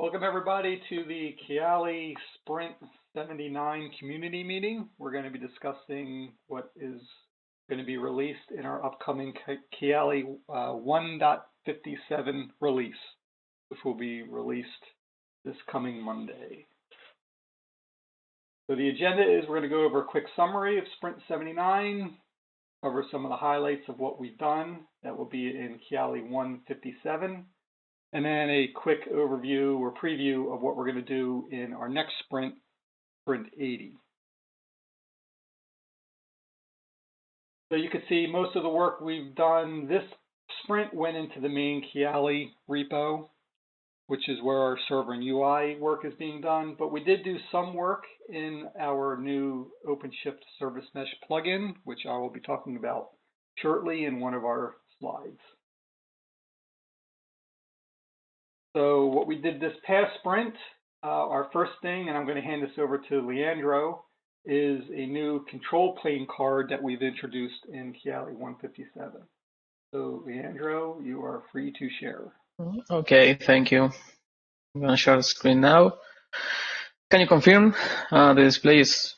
Welcome everybody to the Kiali Sprint 79 community meeting. We're going to be discussing what is going to be released in our upcoming Kiali 1.57 release, which will be released this coming Monday. So the agenda is we're going to go over a quick summary of Sprint 79, cover some of the highlights of what we've done. That will be in Kiali 1.57. And then a quick overview or preview of what we're going to do in our next sprint, Sprint 80. So you can see most of the work we've done this sprint went into the main Kiali repo, which is where our server and UI work is being done. But we did do some work in our new Openshift Service Mesh plugin, which I will be talking about shortly in one of our slides. So what we did this past sprint, our first thing, and I'm going to hand this over to Leandro, is a new control plane card that we've introduced in Kiali 1.57. So Leandro, you are free to share. Okay, thank you. I'm going to share the screen now. Can you confirm the display is?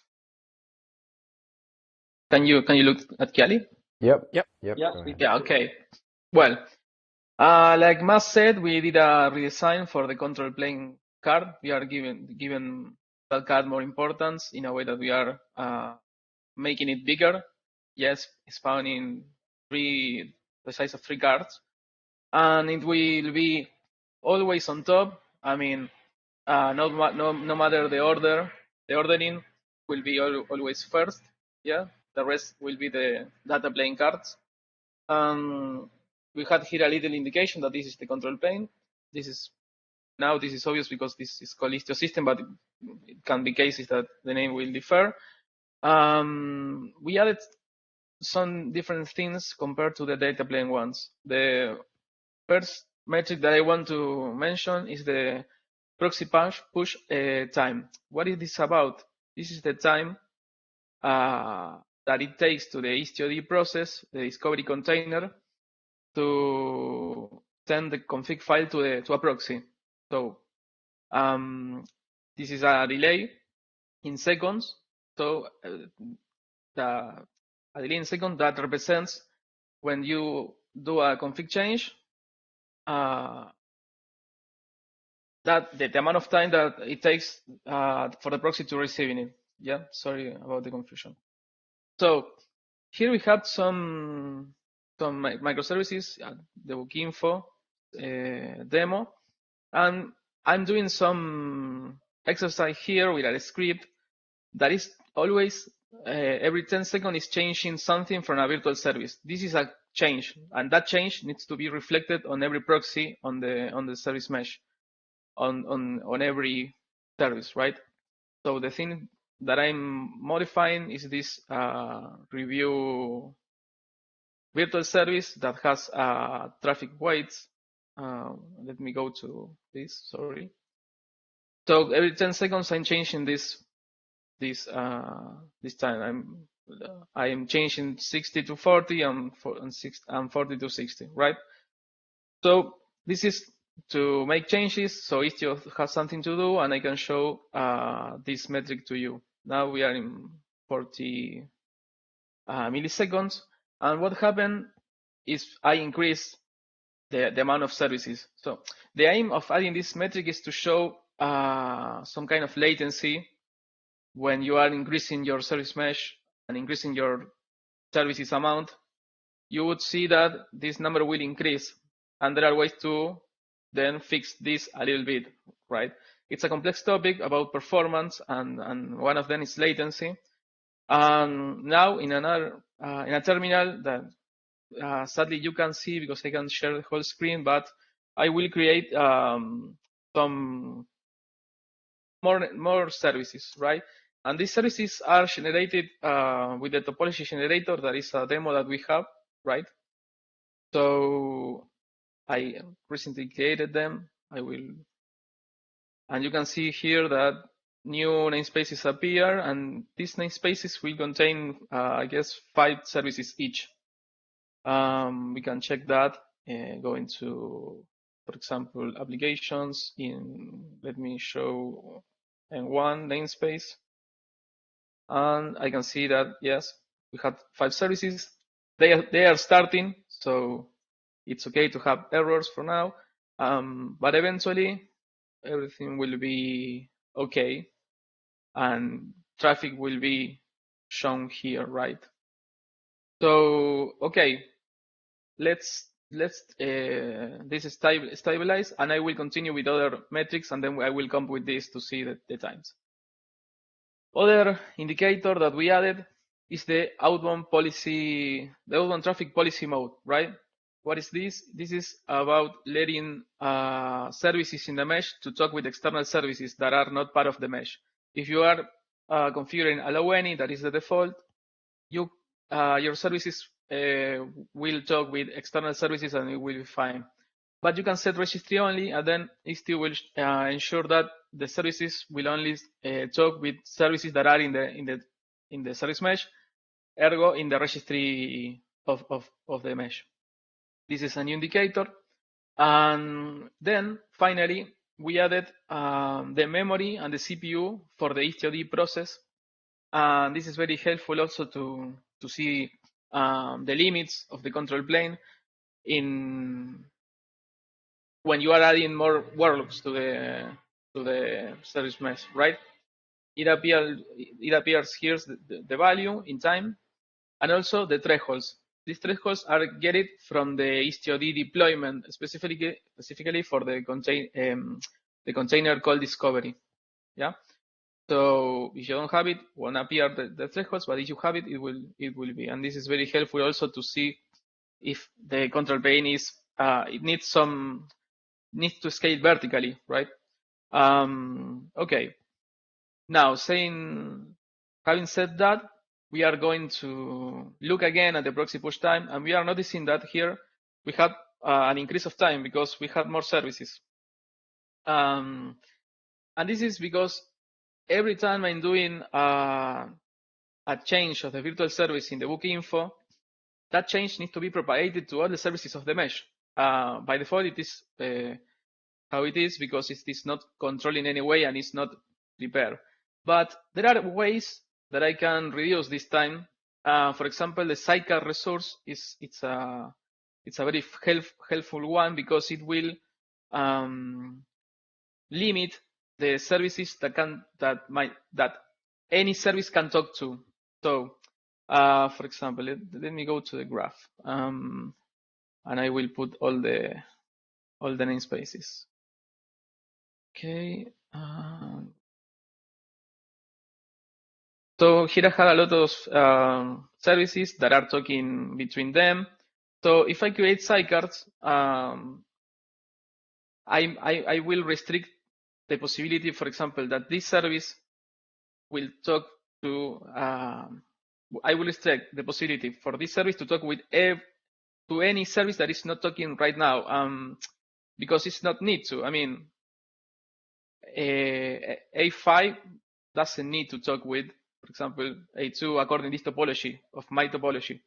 Can you look at Kiali? Yep. Yeah. Okay. Well. Like Mas said, we did a redesign for the control plane card. We are given that card more importance in a way that we are making it bigger. Yes, it's found in the size of 3 cards, and it will be always on top. I mean, no matter the ordering will be always first. Yeah, the rest will be the data plane cards. We had here a little indication that this is the control plane. This is obvious because this is called Istio system, but it can be cases that the name will differ. We added some different things compared to the data plane ones. The first metric that I want to mention is the proxy push time. What is this about? This is the time that it takes to the Istio process, the discovery container, to send the config file to a proxy. So this is a delay in seconds. So a delay in seconds that represents when you do a config change, that the amount of time that it takes for the proxy to receiving it. Yeah, sorry about the confusion. So here we have some microservices, the book info demo, and I'm doing some exercise here with a script that is always every 10 seconds is changing something from a virtual service. This is a change, and that change needs to be reflected on every proxy on the service mesh, on every service, right? So the thing that I'm modifying is this review virtual service that has traffic weights. Let me go to this, sorry. So every 10 seconds I'm changing this time. I'm changing 60 to 40 and 40 to 60, right? So this is to make changes, so Istio has something to do, and I can show this metric to you. Now we are in 40 milliseconds, and what happened is I increase the amount of services. So the aim of adding this metric is to show some kind of latency when you are increasing your service mesh and increasing your services amount. You would see that this number will increase, and there are ways to then fix this a little bit, right? It's a complex topic about performance, and one of them is latency. Now in a terminal that sadly you can see because I can share the whole screen, but I will create some more services, right? And these services are generated with the topology generator. That is a demo that we have, right? So I recently created them. And you can see here that new namespaces appear, and these namespaces will contain, I guess, 5 services each. We can check that going to for example, applications in, let me show N1 namespace. And I can see that, yes, we have 5 services. They are starting, so it's okay to have errors for now. But eventually, everything will be okay, and traffic will be shown here, right? So, okay, let's this stabilize, and I will continue with other metrics, and then I will come with this to see the times. Other indicator that we added is the outbound traffic policy mode, right? What is this? This is about letting services in the mesh to talk with external services that are not part of the mesh. If you are configuring allow any, that is the default, your services will talk with external services and it will be fine. But you can set registry only, and then Istio will ensure that the services will only talk with services that are in the service mesh, ergo in the registry of the mesh. This is a new indicator. And then finally, we added the memory and the CPU for the Istio process. And this is very helpful also to see the limits of the control plane when you are adding more workloads to the service mesh, right? It appears here the value in time, and also the thresholds. These thresholds are get from the Istio deployment, specifically for the container called discovery. Yeah. So if you don't have it, won't appear the thresholds, but if you have it, it will be. And this is very helpful also to see if the control plane is it needs to scale vertically, right? Okay. Now, having said that, we are going to look again at the proxy push time, and we are noticing that here we had an increase of time because we had more services. And this is because every time I'm doing a change of the virtual service in the book info, that change needs to be propagated to all the services of the mesh. By default, it is how it is because it is not controlled in any way and it's not prepared. But there are ways that I can reduce this time. For example, the sidecar resource it's a very helpful one because it will limit the services that any service can talk to. So, for example, let me go to the graph, and I will put all the namespaces. Okay. So here I have a lot of services that are talking between them. So if I create sidecars, I will restrict the possibility, for example, that this service will talk to. I will restrict the possibility for this service to talk with to any service that is not talking right now, because it's not need to. I mean, A5 doesn't need to talk with, for example, A2 according to this topology of my topology.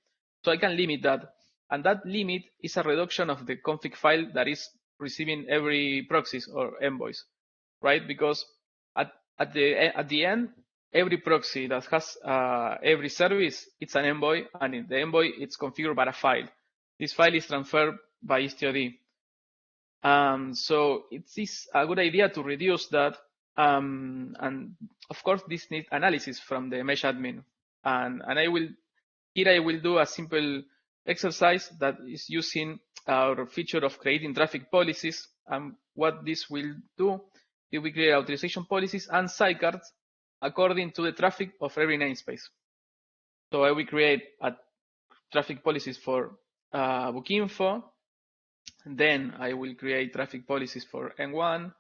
So I can limit that. And that limit is a reduction of the config file that is receiving every proxies or envoys, right? Because at the end, every proxy that has every service, it's an envoy, and in the envoy, it's configured by a file. This file is transferred by Istio. So it's a good idea to reduce that. And of course, this needs analysis from the mesh admin. And I will do a simple exercise that is using our feature of creating traffic policies. And what this will do, it will create authorization policies and sidecars according to the traffic of every namespace. So I will create a traffic policies for book info. Then I will create traffic policies for N1.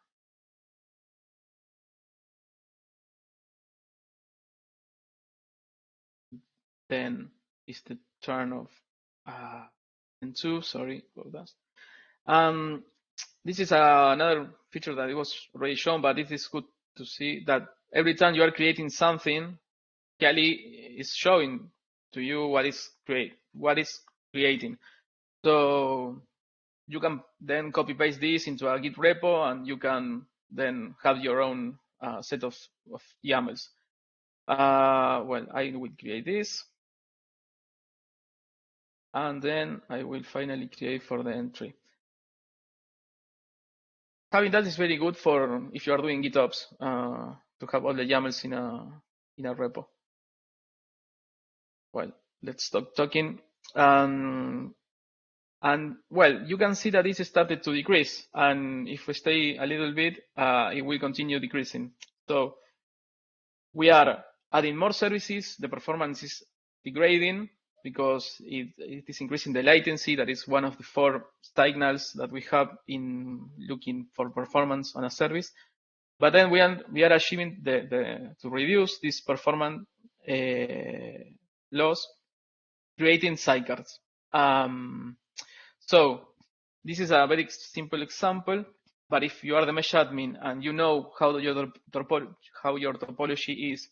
Then it's the turn of N2, sorry about that. This is another feature that it was already shown, but it is good to see that every time you are creating something, Kiali is showing to you what is creating. So you can then copy paste this into a Git repo, and you can then have your own set of YAMLs. Well, I will create this, and then I will finally create for the entry. Having that is very good for if you are doing GitOps to have all the YAMLs in a repo. Well, let's stop talking. And well, you can see that this started to decrease, and if we stay a little bit, it will continue decreasing. So we are adding more services. The performance is degrading because it is increasing the latency. That is one of the 4 signals that we have in looking for performance on a service. But then we are achieving to reduce this performance loss, creating sidecars. So this is a very simple example, but if you are the mesh admin and you know how your topology is,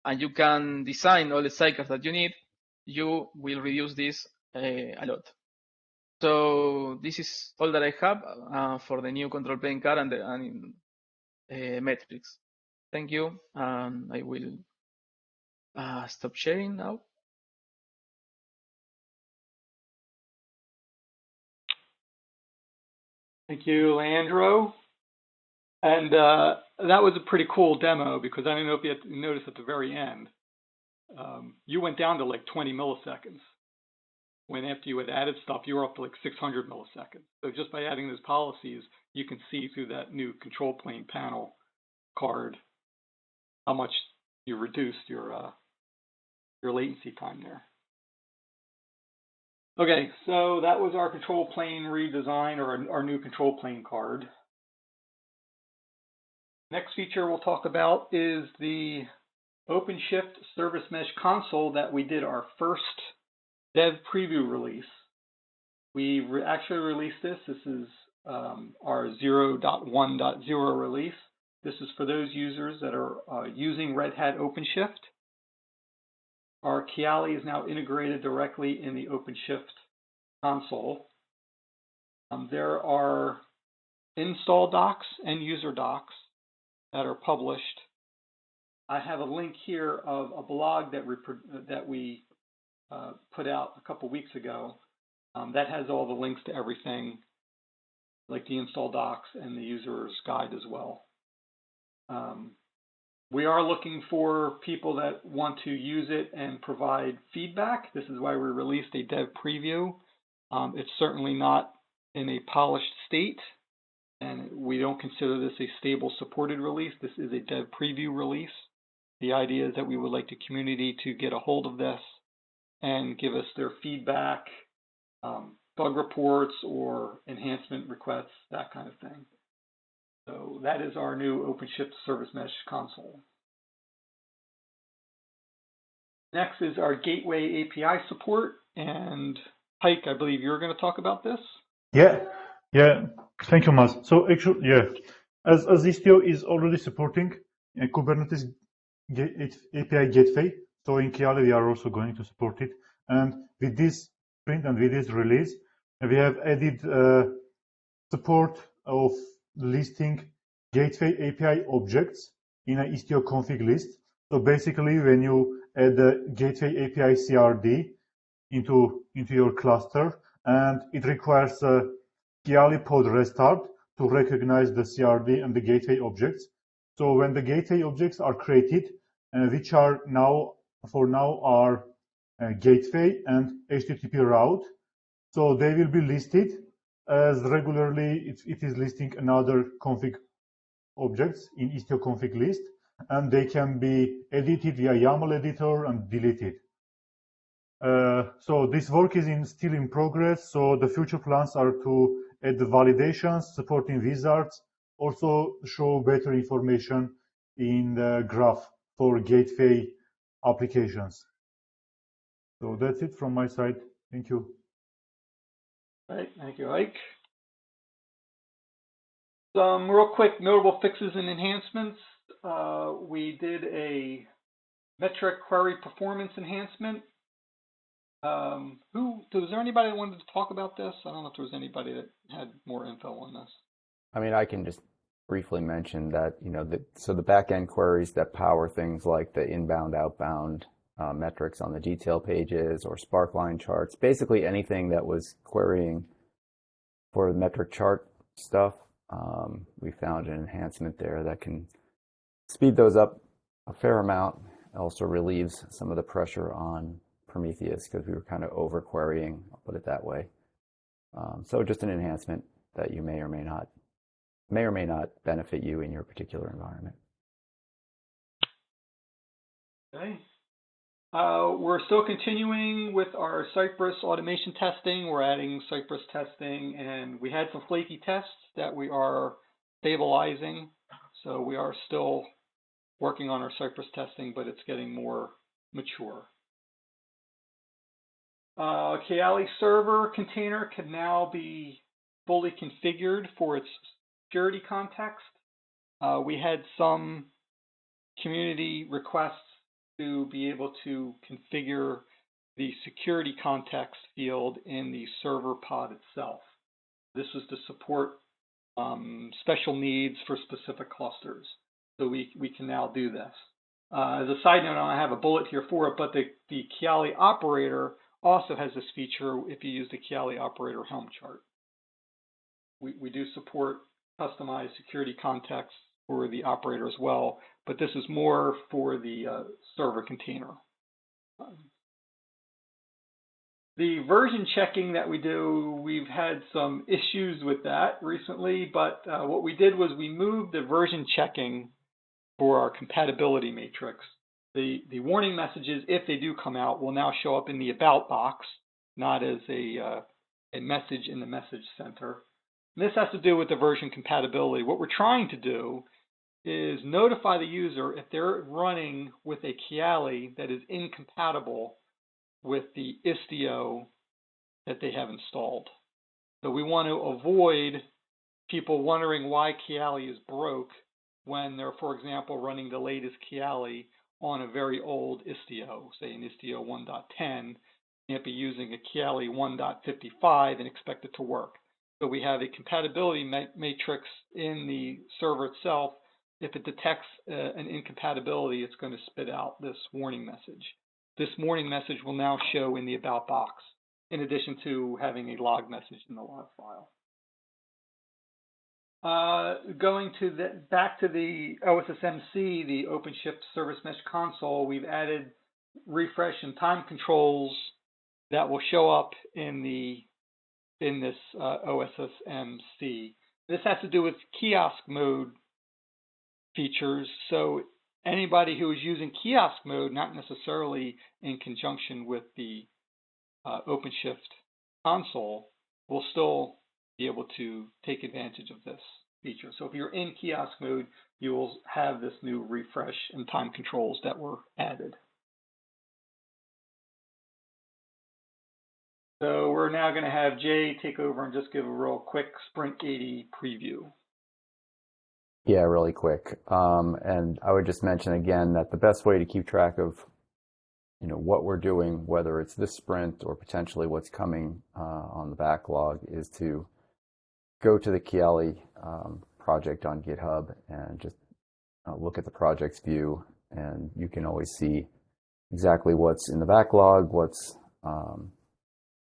and you can design all the sidecars that you need, you will reduce this a lot. So this is all that I have for the new control plane card and metrics. Thank you. I will stop sharing now. Thank you, Leandro. And that was a pretty cool demo, because I don't know if you noticed at the very end, you went down to like 20 milliseconds. When after you had added stuff, you were up to like 600 milliseconds. So just by adding those policies, you can see through that new control plane panel card how much you reduced your latency time there. Okay, so that was our control plane redesign, or our new control plane card. Next feature we'll talk about is the Openshift Service Mesh console that we did our first dev preview release. We actually released this. This is our 0.1.0 release. This is for those users that are using Red Hat Openshift. Our Kiali is now integrated directly in the Openshift console. There are install docs and user docs that are published. I have a link here of a blog that we put out a couple weeks ago that has all the links to everything, like the install docs and the user's guide as well. We are looking for people that want to use it and provide feedback. This is why we released a dev preview. It's certainly not in a polished state, and we don't consider this a stable supported release. This is a dev preview release. The idea is that we would like the community to get a hold of this and give us their feedback, bug reports or enhancement requests, that kind of thing. So that is our new Openshift Service Mesh console. Next is our Gateway API support, and Pike, I believe you're going to talk about this. Yeah. Thank you, Maz. So actually, yeah, as Istio is already supporting Kubernetes API Gateway, so in Kiali we are also going to support it. And with this sprint and with this release, we have added support of listing Gateway API objects in an Istio config list. So basically, when you add the Gateway API CRD into your cluster, and it requires a Kiali pod restart to recognize the CRD and the gateway objects. So when the gateway objects are created, which are now are gateway and HTTP route, so they will be listed as regularly it is listing another config objects in Istio config list, and they can be edited via YAML editor and deleted. So this work is still in progress. So the future plans are to add the validations, supporting wizards, also show better information in the graph for gateway applications. So that's it from my side. Thank you. All right, thank you, Ike. Some real quick notable fixes and enhancements. We did a metric query performance enhancement. Was there anybody that wanted to talk about this? I don't know if there was anybody that had more info on this. I mean, I can just briefly mention that, so the back-end queries that power things like the inbound, outbound metrics on the detail pages or sparkline charts, basically anything that was querying for the metric chart stuff, we found an enhancement there that can speed those up a fair amount. It also relieves some of the pressure on Prometheus because we were kind of over querying, I'll put it that way. So just an enhancement that you may or may not benefit you in your particular environment. Okay. We're still continuing with our Cypress automation testing. We're adding Cypress testing, and we had some flaky tests that we are stabilizing. So we are still working on our Cypress testing, but it's getting more mature. Kiali server container can now be fully configured for its security context. We had some community requests to be able to configure the security context field in the server pod itself. This was to support special needs for specific clusters. So we can now do this. As a side note, I don't have a bullet here for it, but the Kiali operator also has this feature if you use the Kiali operator Helm chart. We do support customized security contexts for the operator as well, but this is more for the server container. The version checking that we do, we've had some issues with that recently, but what we did was we moved the version checking for our compatibility matrix. The warning messages, if they do come out, will now show up in the about box, not as a message in the message center. And this has to do with the version compatibility. What we're trying to do is notify the user if they're running with a Kiali that is incompatible with the Istio that they have installed. So we want to avoid people wondering why Kiali is broke when they're, for example, running the latest Kiali on a very old Istio, say an Istio 1.10, can't be using a Kiali 1.55 and expect it to work. So we have a compatibility matrix in the server itself. If it detects an incompatibility, it's going to spit out this warning message. This warning message will now show in the about box, in addition to having a log message in the log file. Going to back to the OSSMC, the Openshift Service Mesh Console, we've added refresh and time controls that will show up in this OSSMC. This has to do with kiosk mode features. So anybody who is using kiosk mode, not necessarily in conjunction with the Openshift console, will still be able to take advantage of this feature. So if you're in kiosk mode, you will have this new refresh and time controls that were added. So we're now going to have Jay take over and just give a real quick Sprint 80 preview. Yeah, really quick. And I would just mention again that the best way to keep track of what we're doing, whether it's this sprint or potentially what's coming on the backlog, is to go to the Kiali project on GitHub and just look at the projects view, and you can always see exactly what's in the backlog, what's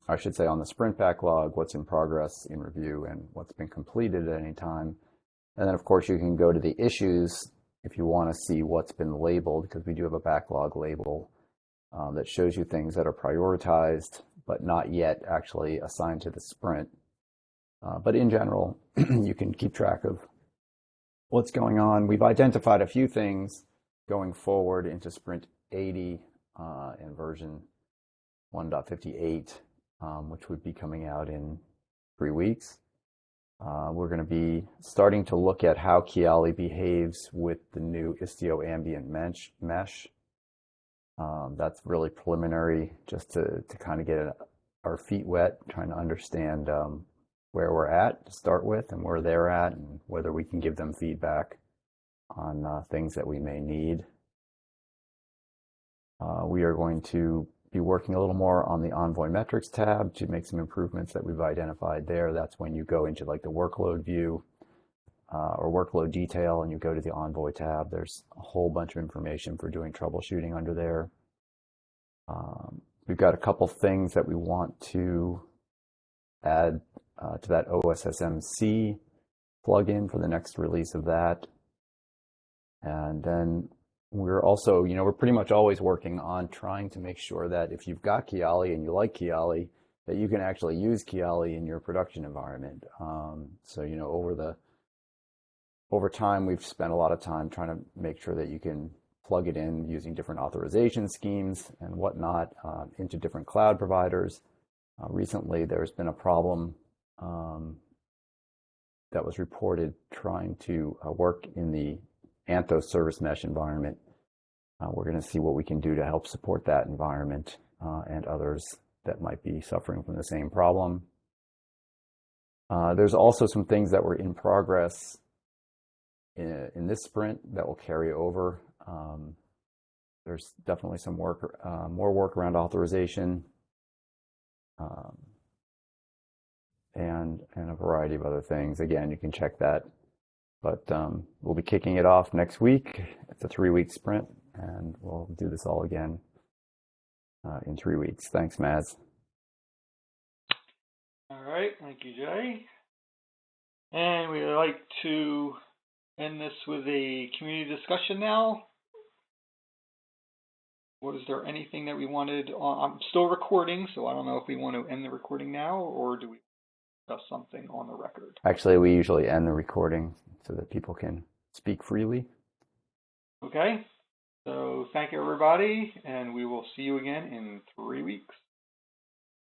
I should say on the sprint backlog, what's in progress, in review, and what's been completed at any time. And then of course you can go to the issues if you want to see what's been labeled, because we do have a backlog label that shows you things that are prioritized but not yet actually assigned to the sprint. But in general, you can keep track of what's going on. We've identified a few things going forward into Sprint 80 and version 1.58, which would be coming out in 3 weeks. We're going to be starting to look at how Kiali behaves with the new Istio ambient mesh. That's really preliminary, just to kind of get our feet wet, trying to understand where we're at to start with and where they're at, and whether we can give them feedback on things that we may need. We are going to be working a little more on the Envoy Metrics tab to make some improvements that we've identified there. That's when you go into like the workload view or workload detail and you go to the Envoy tab. There's a whole bunch of information for doing troubleshooting under there. We've got a couple things that we want to add to that OSSMC plugin for the next release of that. And then we're also, we're pretty much always working on trying to make sure that if you've got Kiali and you like Kiali, that you can actually use Kiali in your production environment. So, over time, we've spent a lot of time trying to make sure that you can plug it in using different authorization schemes and whatnot into different cloud providers. Recently, there's been a problem that was reported trying to work in the Anthos service mesh environment. We're going to see what we can do to help support that environment and others that might be suffering from the same problem. There's also some things that were in progress in this sprint that will carry over. There's definitely some work, more work around authorization and a variety of other things. Again, you can check that. But we'll be kicking it off next week. It's a 3-week sprint, and we'll do this all again in 3 weeks. Thanks, Maz. All right, thank you, Jay. And we would like to end this with a community discussion now. Was there anything that we wanted on? I'm still recording, so I don't know if we want to end the recording now, or do we discuss something on the record? Actually, we usually end the recording so that people can speak freely. Okay, so thank you, everybody, and we will see you again in 3 weeks.